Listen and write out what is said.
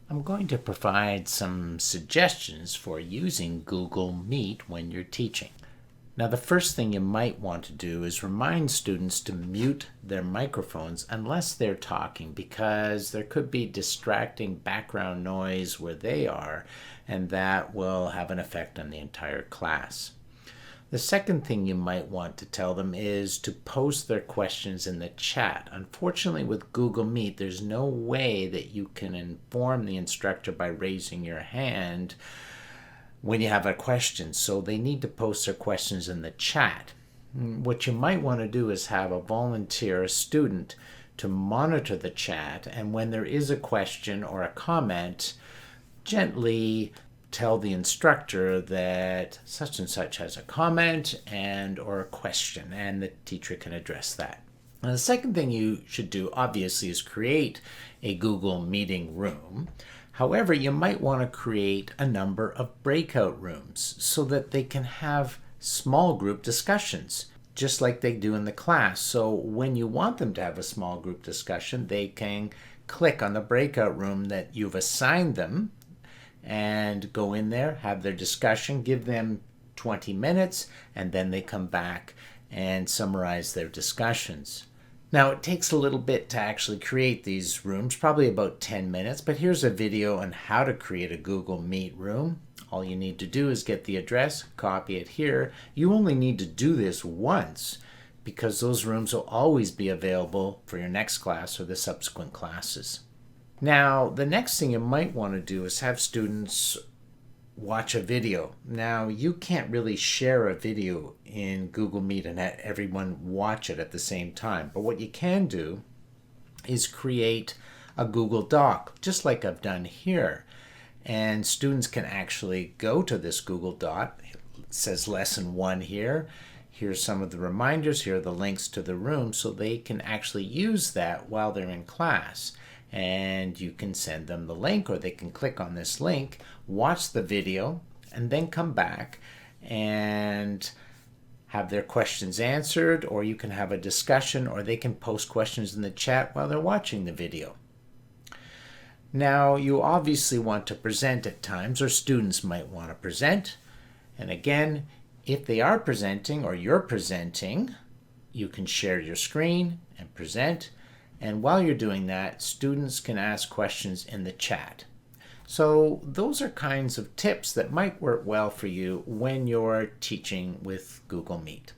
I'm going to provide some suggestions for using Google Meet when you're teaching. Now, the first thing you might want to do is remind students to mute their microphones unless they're talking, because there could be distracting background noise where they are, and that will have an effect on the entire class. The second thing you might want to tell them is to post their questions in the chat. Unfortunately, with Google Meet, there's no way that you can inform the instructor by raising your hand when you have a question, so they need to post their questions in the chat. What you might want to do is have a volunteer, a student, to monitor the chat, and when there is a question or a comment, gently tell the instructor that such and such has a comment and or a question, and the teacher can address that. Now, the second thing you should do, obviously, is create a Google meeting room. However, you might want to create a number of breakout rooms so that they can have small group discussions, just like they do in the class. So when you want them to have a small group discussion, they can click on the breakout room that you've assigned them and go in there, have their discussion, give them 20 minutes, and then they come back and summarize their discussions. Now, it takes a little bit to actually create these rooms, probably about 10 minutes, but here's a video on how to create a Google Meet room. All you need to do is get the address, copy it here. You only need to do this once because those rooms will always be available for your next class or the subsequent classes. Now, the next thing you might want to do is have students watch a video. Now, you can't really share a video in Google Meet and have everyone watch it at the same time. But what you can do is create a Google Doc, just like I've done here. And students can actually go to this Google Doc. It says Lesson 1 here. Here's some of the reminders. Here are the links to the room, so they can actually use that while they're in class. And you can send them the link, or they can click on this link, watch the video, and then come back and have their questions answered, or you can have a discussion, or they can post questions in the chat while they're watching the video. Now, you obviously want to present at times, or students might want to present. And again, if they are presenting or you're presenting, you can share your screen and present. And while you're doing that, students can ask questions in the chat. So those are kinds of tips that might work well for you when you're teaching with Google Meet.